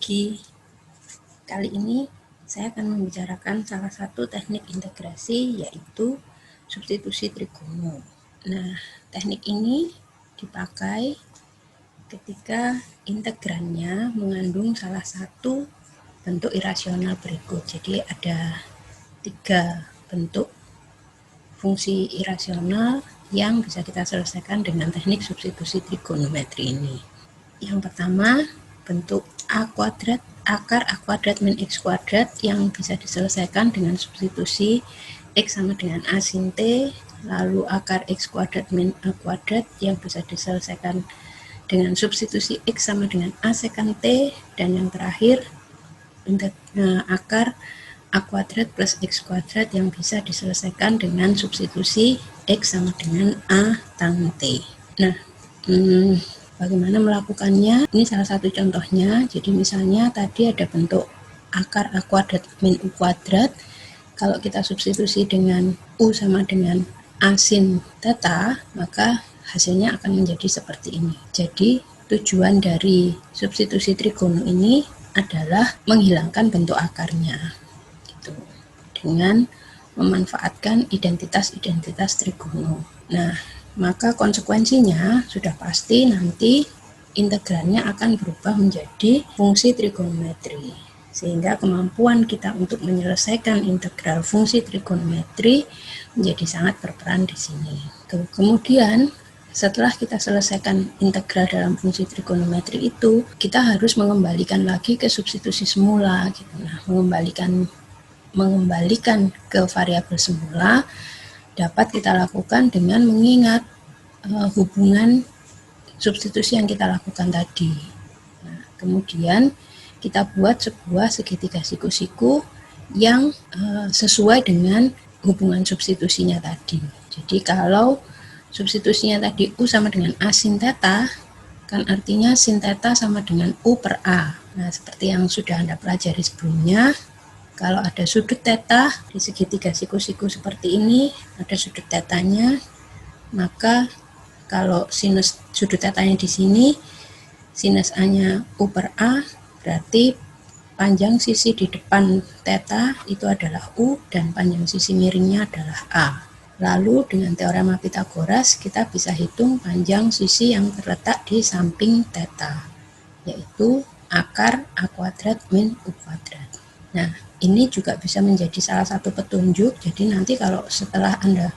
Pagi kali ini saya akan membicarakan salah satu teknik integrasi, yaitu substitusi trigono. Nah, teknik ini dipakai ketika integrannya mengandung salah satu bentuk irasional berikut. Jadi ada 3 bentuk fungsi irasional yang bisa kita selesaikan dengan teknik substitusi trigonometri ini. Yang pertama, bentuk A kuadrat, akar A kuadrat min X kuadrat yang bisa diselesaikan dengan substitusi X sama dengan A sin T, lalu akar X kuadrat min A kuadrat yang bisa diselesaikan dengan substitusi X sama dengan A sekant T, dan yang terakhir akar A kuadrat plus X kuadrat yang bisa diselesaikan dengan substitusi X sama dengan A tan T. Nah, bagaimana melakukannya? Ini salah satu contohnya. Jadi misalnya tadi ada bentuk akar A kuadrat min U kuadrat. Kalau kita substitusi dengan U sama dengan A sin theta, maka hasilnya akan menjadi seperti ini. Jadi tujuan dari substitusi trigono ini adalah menghilangkan bentuk akarnya, gitu, dengan memanfaatkan identitas-identitas trigono. Nah, maka konsekuensinya sudah pasti nanti integrannya akan berubah menjadi fungsi trigonometri, sehingga kemampuan kita untuk menyelesaikan integral fungsi trigonometri menjadi sangat berperan di sini. Kemudian setelah kita selesaikan integral dalam fungsi trigonometri itu, kita harus mengembalikan lagi ke substitusi semula, gitu. Nah, mengembalikan ke variabel semula dapat kita lakukan dengan mengingat hubungan substitusi yang kita lakukan tadi. Nah, kemudian kita buat sebuah segitiga siku-siku yang sesuai dengan hubungan substitusinya tadi. Jadi kalau substitusinya tadi U sama dengan A sin theta, kan artinya sin theta sama dengan U per A. Nah, seperti yang sudah Anda pelajari sebelumnya, kalau ada sudut theta di segitiga siku-siku seperti ini, ada sudut tetanya, maka kalau sinus sudut tetanya di sini, sinus A-nya U per A, berarti panjang sisi di depan theta itu adalah U dan panjang sisi miringnya adalah A. Lalu dengan teorema Pythagoras kita bisa hitung panjang sisi yang terletak di samping theta, yaitu akar A kuadrat min U kuadrat. Nah, ini juga bisa menjadi salah satu petunjuk. Jadi nanti kalau setelah Anda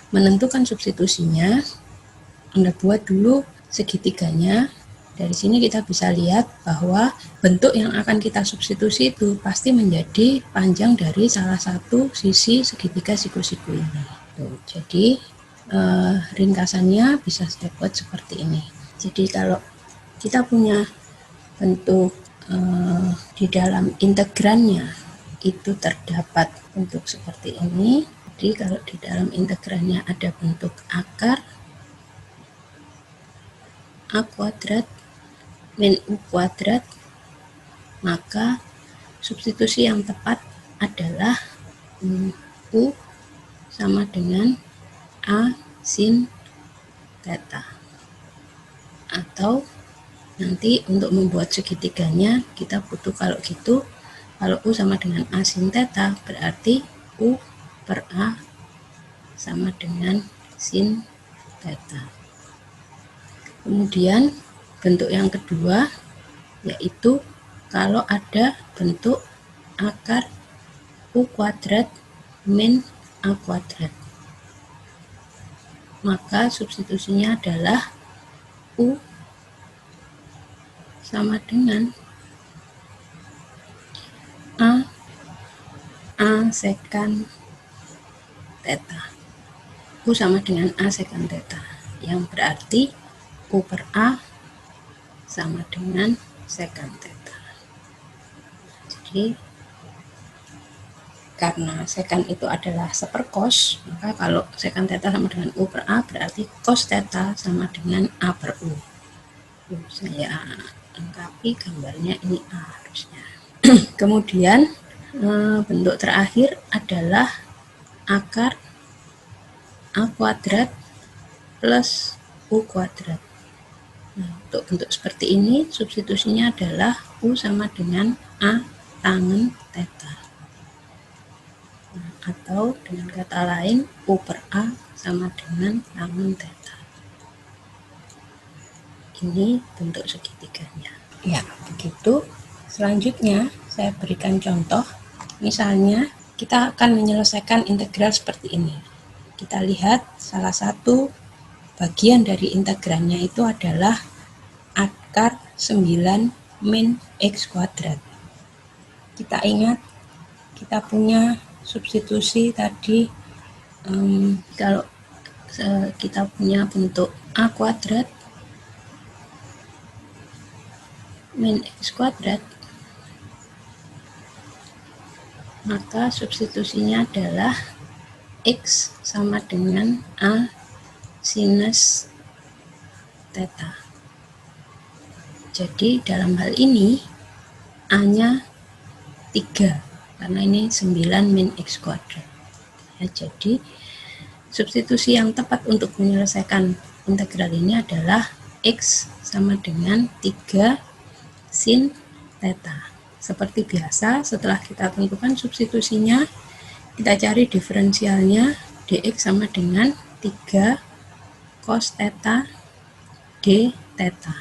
menentukan substitusinya, Anda buat dulu segitiganya. Dari sini kita bisa lihat bahwa bentuk yang akan kita substitusi itu pasti menjadi panjang dari salah satu sisi segitiga siku-siku ini. Jadi ringkasannya bisa saya buat seperti ini. Jadi kalau kita punya bentuk di dalam integrannya itu terdapat bentuk seperti ini. Jadi kalau di dalam integrannya ada bentuk akar A kuadrat min U kuadrat, maka substitusi yang tepat adalah U sama dengan A sin theta. Atau nanti untuk membuat segitiganya kita butuh, kalau gitu, kalau U sama dengan A sin theta, berarti U per A sama dengan sin theta. Kemudian bentuk yang kedua, yaitu kalau ada bentuk akar U kuadrat min A kuadrat, maka substitusinya adalah U sama dengan A sekant theta. U sama dengan A sekant theta, yang berarti U per A sama dengan sekant theta. Jadi karena sekant itu adalah seperkos, maka kalau sekant theta sama dengan U per A, berarti cos theta sama dengan A per U. Saya lengkapi gambarnya, ini A harusnya. Kemudian bentuk terakhir adalah akar A kuadrat plus U kuadrat. Nah, untuk bentuk seperti ini substitusinya adalah U sama dengan A tangen theta. Nah, atau dengan kata lain U per A sama dengan tangen theta. Ini bentuk segitiganya. Ya, begitu. Selanjutnya saya berikan contoh. Misalnya kita akan menyelesaikan integral seperti ini. Kita lihat salah satu bagian dari integrannya itu adalah akar 9 min X kuadrat. Kita ingat kita punya substitusi tadi, kalau kita punya bentuk A kuadrat min X kuadrat, maka substitusinya adalah X sama dengan A sinus theta. Jadi dalam hal ini A-nya 3 karena ini 9 min X kuadrat. Ya, jadi substitusi yang tepat untuk menyelesaikan integral ini adalah X sama dengan 3 sin theta. Seperti biasa, setelah kita tentukan substitusinya, kita cari diferensialnya. Dx sama dengan 3 cos theta d theta.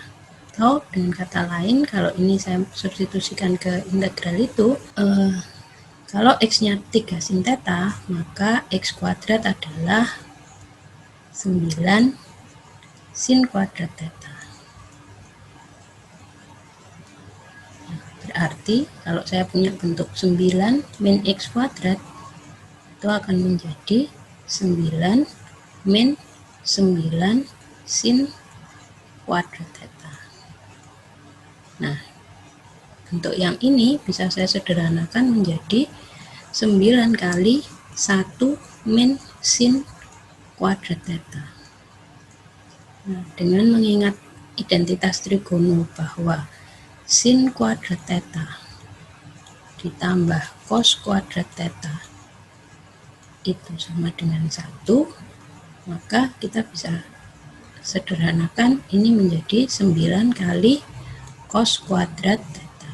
Atau dengan kata lain, kalau ini saya substitusikan ke integral itu, kalau x-nya 3 sin theta, maka x kuadrat adalah 9 sin kuadrat theta. Berarti kalau saya punya bentuk 9 min X kuadrat, itu akan menjadi 9 min 9 sin kuadrat theta. Nah, bentuk yang ini bisa saya sederhanakan menjadi 9 kali 1 min sin kuadrat theta. Nah, dengan mengingat identitas trigono bahwa sin kuadrat theta ditambah cos kuadrat theta itu sama dengan 1, maka kita bisa sederhanakan ini menjadi 9 kali cos kuadrat theta.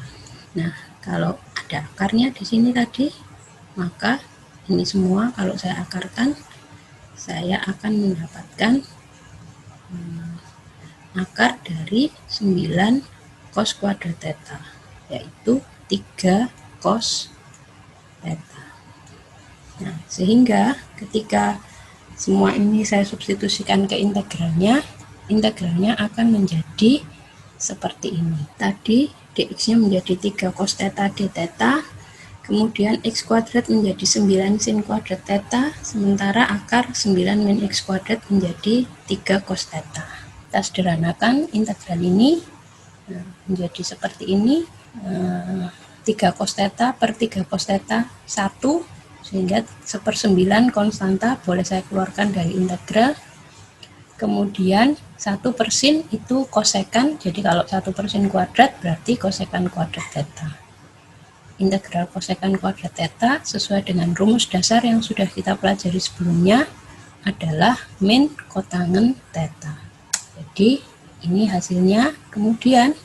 Nah, kalau ada akarnya di sini tadi, maka ini semua kalau saya akarkan, saya akan mendapatkan akar dari 9 cos kuadrat theta, yaitu 3 cos theta. Nah, sehingga ketika semua ini saya substitusikan ke integralnya akan menjadi seperti ini. Tadi dx-nya menjadi 3 cos theta d theta, kemudian x kuadrat menjadi 9 sin kuadrat theta, sementara akar 9 min x kuadrat menjadi 3 cos theta. Kita sederhanakan integral ini menjadi seperti ini, 3 cos theta per 3 cos theta 1, sehingga 1/9 konstanta boleh saya keluarkan dari integral. Kemudian 1 per sin itu kosekan, jadi kalau 1 per sin kuadrat berarti kosekan kuadrat theta. Integral kosekan kuadrat theta sesuai dengan rumus dasar yang sudah kita pelajari sebelumnya adalah min kotangen theta. Jadi ini hasilnya. Kemudian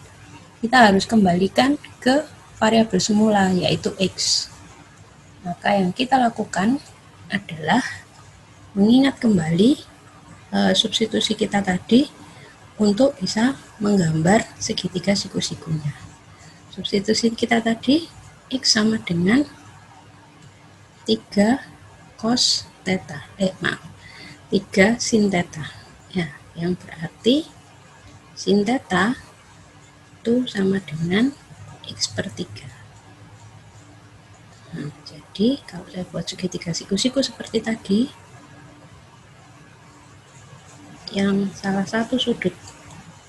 kita harus kembalikan ke variabel semula, yaitu X. Maka yang kita lakukan adalah mengingat kembali substitusi kita tadi untuk bisa menggambar segitiga siku-sikunya. Substitusi kita tadi X sama dengan 3 cos theta, 3 sin theta. Ya, yang berarti sin theta itu sama dengan X per 3. Nah, jadi kalau saya buat segitiga siku-siku seperti tadi, yang salah satu sudut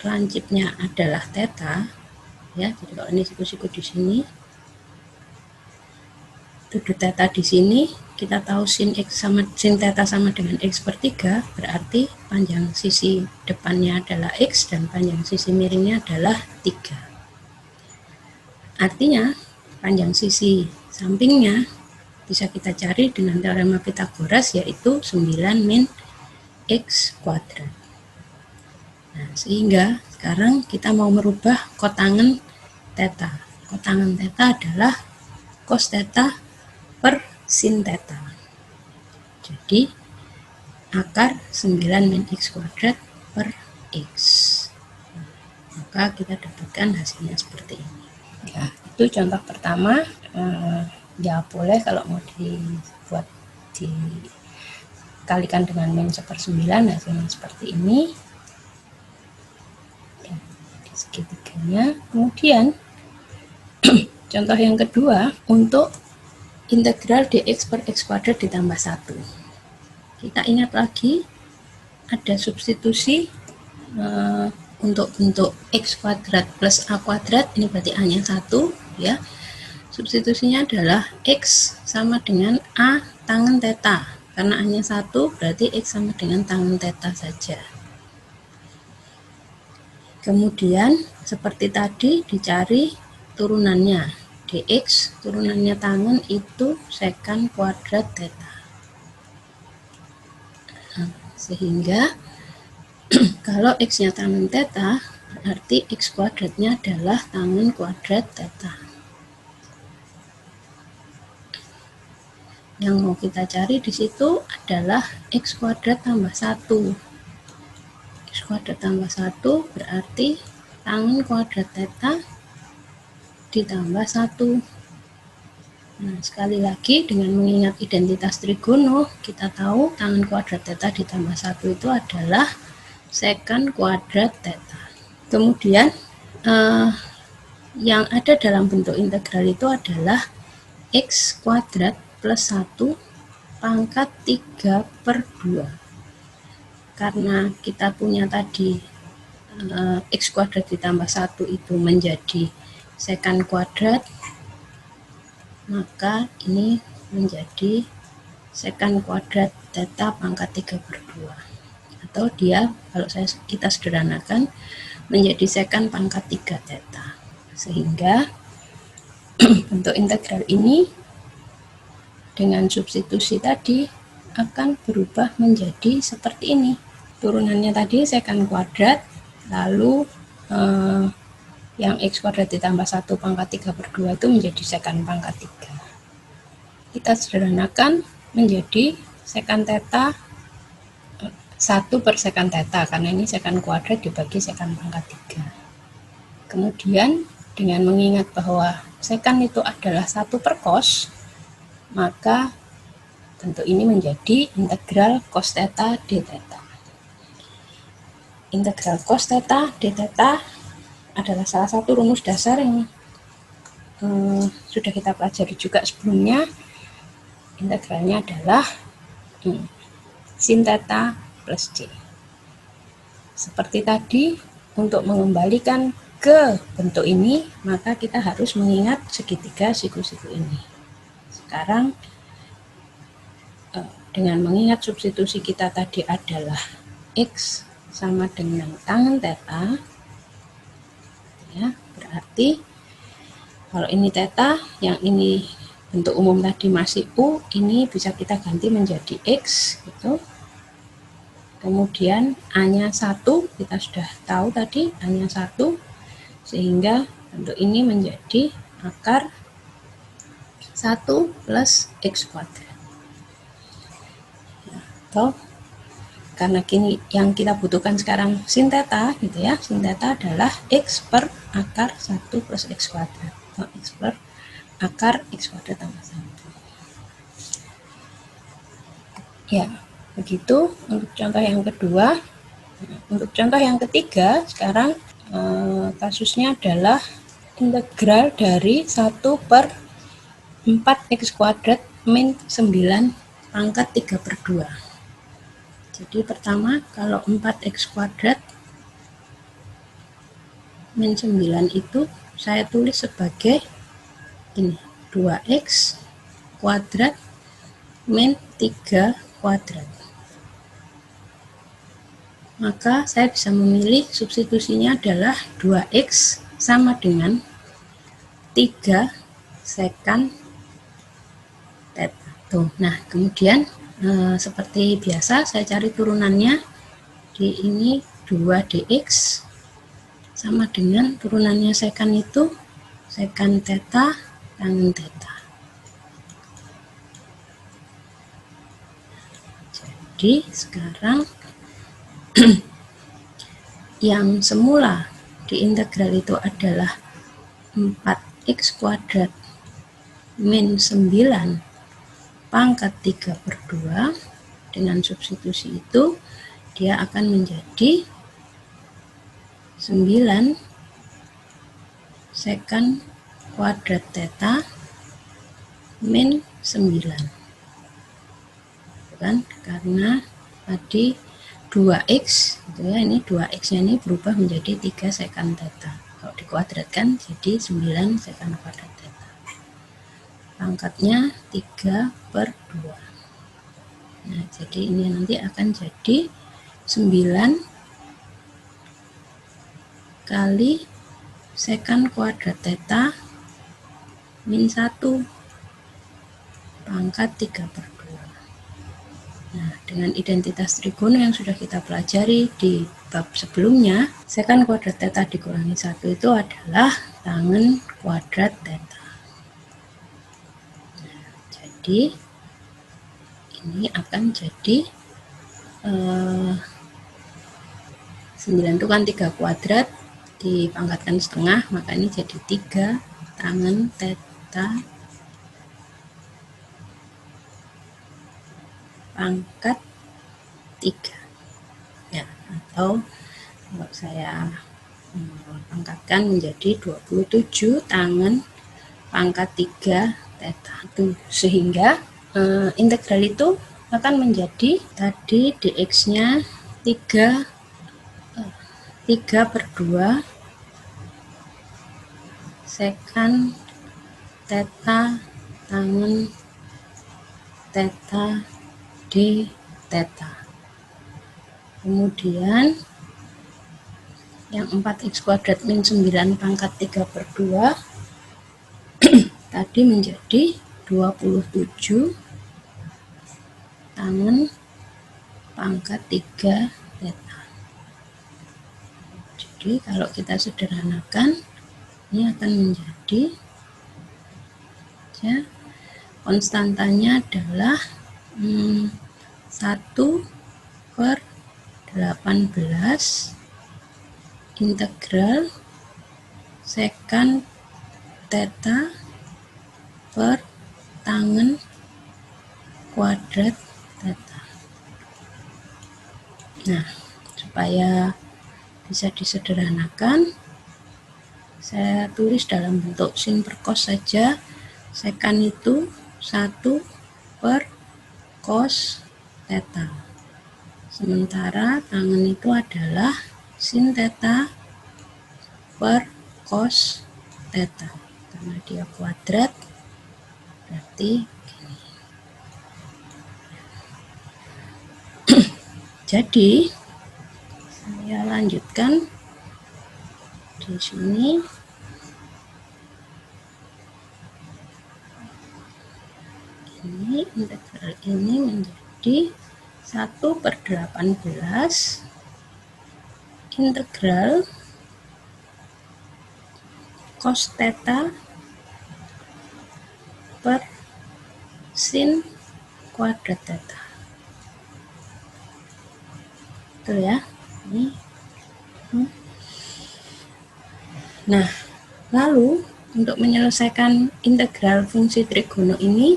lancipnya adalah theta, ya. Jadi kalau ini siku-siku di sini, sudut theta di sini, kita tahu sin theta sama dengan X per 3, berarti panjang sisi depannya adalah X dan panjang sisi miringnya adalah 3. Artinya panjang sisi sampingnya bisa kita cari dengan teorema Pythagoras, yaitu 9 min X kuadrat. Nah, sehingga sekarang kita mau merubah kotangen theta. kotangan theta adalah cos theta per sin theta. Jadi akar 9 min x kuadrat per x. Maka kita dapatkan hasilnya seperti ini. Ya, itu contoh pertama. Ya boleh kalau mau dibuat dikalikan dengan min 1/9 hasilnya seperti ini. Ya, di segitiganya. Kemudian contoh yang kedua, untuk integral dx per x kuadrat ditambah 1. Kita ingat lagi, ada substitusi untuk bentuk x kuadrat plus a kuadrat, ini berarti a-nya 1 ya. Substitusinya adalah x sama dengan a tangen theta. Karena a-nya 1 berarti x sama dengan tangen theta saja. Kemudian seperti tadi dicari turunannya. Dx turunannya tangen itu sekant kuadrat theta. Nah, sehingga kalau x-nya tangen theta, berarti x kuadratnya adalah tangen kuadrat theta. Yang mau kita cari di situ adalah x kuadrat tambah 1. X kuadrat tambah 1 berarti tangen kuadrat theta ditambah 1. Nah, sekali lagi dengan mengingat identitas trigono, kita tahu tangen kuadrat theta ditambah 1 itu adalah sekant kuadrat theta. Kemudian yang ada dalam bentuk integral itu adalah x kuadrat plus 1 pangkat 3/2. Karena kita punya tadi x kuadrat ditambah 1 itu menjadi sekant kuadrat, maka ini menjadi sekant kuadrat theta pangkat 3/2. Atau dia, kalau kita sederhanakan, menjadi sekant pangkat 3 theta. Sehingga bentuk integral ini dengan substitusi tadi akan berubah menjadi seperti ini. Turunannya tadi sekant kuadrat, lalu yang x kuadrat ditambah 1 pangkat 3/2 itu menjadi sekant pangkat 3. Kita sederhanakan menjadi sekant theta 1 per sekant theta, karena ini sekant kuadrat dibagi sekant pangkat 3. Kemudian dengan mengingat bahwa sekant itu adalah 1 per cos, maka tentu ini menjadi integral cos theta d theta. Integral cos theta d theta adalah salah satu rumus dasar yang sudah kita pelajari juga sebelumnya. Integralnya adalah sin theta plus d. Seperti tadi, untuk mengembalikan ke bentuk ini, maka kita harus mengingat segitiga siku-siku ini. Sekarang dengan mengingat substitusi kita tadi adalah x sama dengan tangen theta, ya, berarti kalau ini theta, yang ini bentuk umum tadi masih u, ini bisa kita ganti menjadi x gitu. Kemudian a-nya 1, kita sudah tahu tadi a-nya 1, sehingga bentuk ini menjadi akar 1 plus x kuadrat. Atau karena kini yang kita butuhkan sekarang sin theta gitu ya, sin theta adalah x per akar 1 plus x kuadrat, atau x per akar x kuadrat tambah 1. Ya, begitu untuk contoh yang kedua. Untuk contoh yang ketiga, sekarang kasusnya adalah integral dari 1 per 4x kuadrat min 9 pangkat 3/2. Jadi pertama, kalau 4x kuadrat min 9 itu saya tulis sebagai ini, 2x kuadrat min 3 kuadrat. Maka saya bisa memilih substitusinya adalah 2x sama dengan 3 sekant theta. Tuh, nah kemudian seperti biasa saya cari turunannya. Di ini 2 dx sama dengan turunannya sekant itu Sekant theta tangen theta. Jadi sekarang yang semula di integral itu adalah 4x kuadrat min 9 pangkat 3/2, dengan substitusi itu dia akan menjadi 9 sekant kuadrat theta min 9, kan? Karena tadi 2x gitu ya, ini 2x nya ini berubah menjadi 3 sekant theta. Kalau dikuadratkan jadi 9 sekant kuadrat theta. Pangkatnya 3/2. Nah, jadi ini nanti akan jadi 9 kali sekant kuadrat theta min 1 pangkat 3/2. Nah, dengan identitas trigono yang sudah kita pelajari di bab sebelumnya, sekant kuadrat theta dikurangi 1 itu adalah tangen kuadrat theta. Nah, jadi ini akan jadi 9 itu kan 3 kuadrat dipangkatkan setengah, maka ini jadi 3 tangen theta pangkat 3 ya, atau kalau saya pangkatkan menjadi 27 tangen pangkat 3 theta. Sehingga integral itu akan menjadi tadi dx nya 3/2 sekant theta tangen theta d theta. Kemudian yang 4x kuadrat min 9 pangkat 3/2 tadi menjadi 27 tangen pangkat 3 theta. Jadi kalau kita sederhanakan, ini akan menjadi ya, konstantanya adalah 1/18 integral sekant theta per tangen kuadrat theta. Nah, supaya bisa disederhanakan, saya tulis dalam bentuk sin per cos saja. Sekant itu 1 per cos theta. Sementara tangen itu adalah sin theta per cos theta. Karena dia kuadrat, berarti gini. Jadi saya lanjutkan di sini. Ini integral ini menjadi 1/18 integral cos theta per sin kuadrat theta. Betul ya? Ini. Nah, lalu untuk menyelesaikan integral fungsi trigono ini,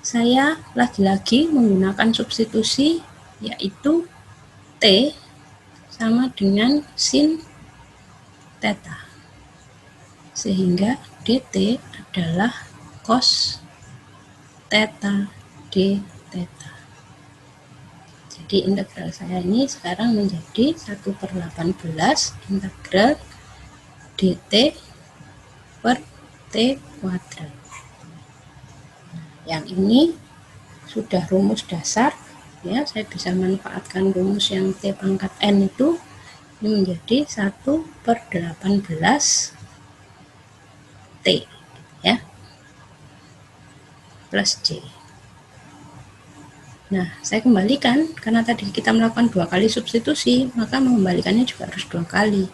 saya lagi-lagi menggunakan substitusi, yaitu T sama dengan sin theta, sehingga dt adalah cos theta d theta. Jadi integral saya ini sekarang menjadi 1/18 integral dt per t kuadrat. Yang ini sudah rumus dasar ya, saya bisa manfaatkan rumus yang t pangkat n itu, ini menjadi 1/18 t ya plus c. Nah, saya kembalikan karena tadi kita melakukan 2 kali substitusi, maka mengembalikannya juga harus 2 kali.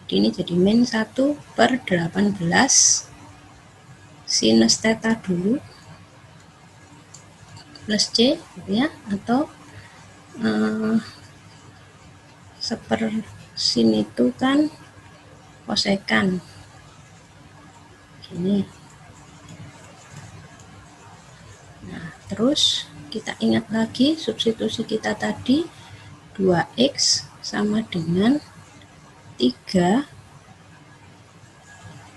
Ini jadi min 1/18 sinus theta dulu plus C gitu ya, atau sepersin itu kan kosekan gini. Nah, terus kita ingat lagi substitusi kita tadi, 2x sama dengan 3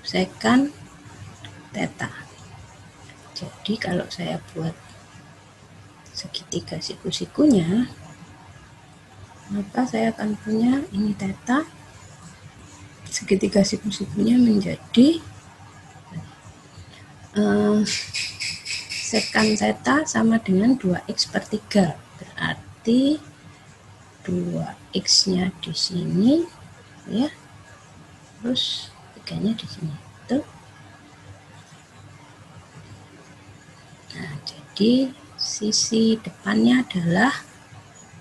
sekan theta. Jadi kalau saya buat segitiga siku-sikunya, maka saya akan punya ini theta, segitiga siku-sikunya menjadi sekan theta sama dengan 2x/3, berarti 2x nya di sini ya, terus 3-nya di sini tuh. Nah, jadi sisi depannya adalah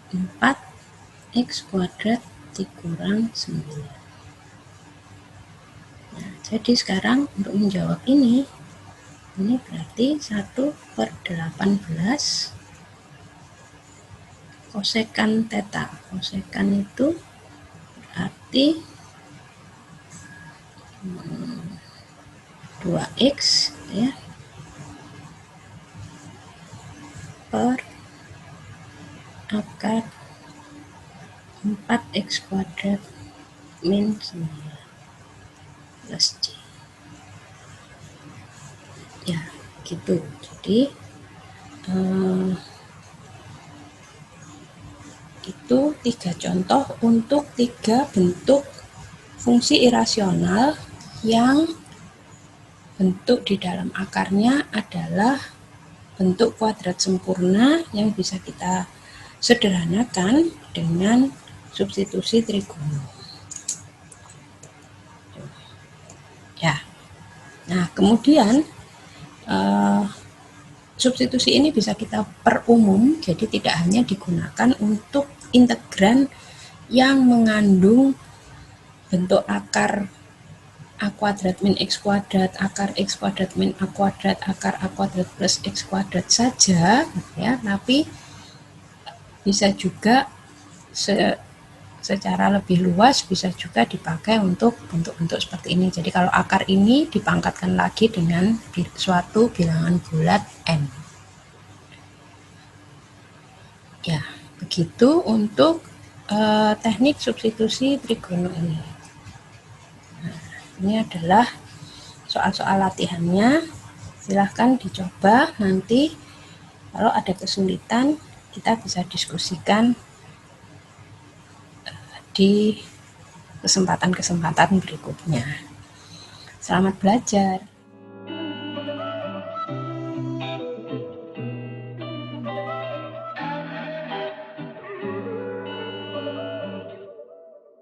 4x² dikurang 9. Nah, jadi sekarang untuk menjawab ini berarti 1/18 kosekan theta. Kosekan itu berarti 2x ya per akar 4x² min 9 plus C. Ya, gitu. Jadi itu 3 contoh untuk 3 bentuk fungsi irasional yang bentuk di dalam akarnya adalah bentuk kuadrat sempurna yang bisa kita sederhanakan dengan substitusi trigono. Ya. Nah, kemudian substitusi ini bisa kita perumum, jadi tidak hanya digunakan untuk integran yang mengandung bentuk akar a² min x², akar x² min a², akar a² plus x² saja ya, tapi bisa juga secara lebih luas bisa juga dipakai untuk bentuk-bentuk seperti ini. Jadi kalau akar ini dipangkatkan lagi dengan suatu bilangan bulat n. Ya, begitu untuk teknik substitusi trigono ini. Nah, ini adalah soal-soal latihannya. Silahkan dicoba, nanti kalau ada kesulitan kita bisa diskusikan di kesempatan-kesempatan berikutnya. Selamat belajar.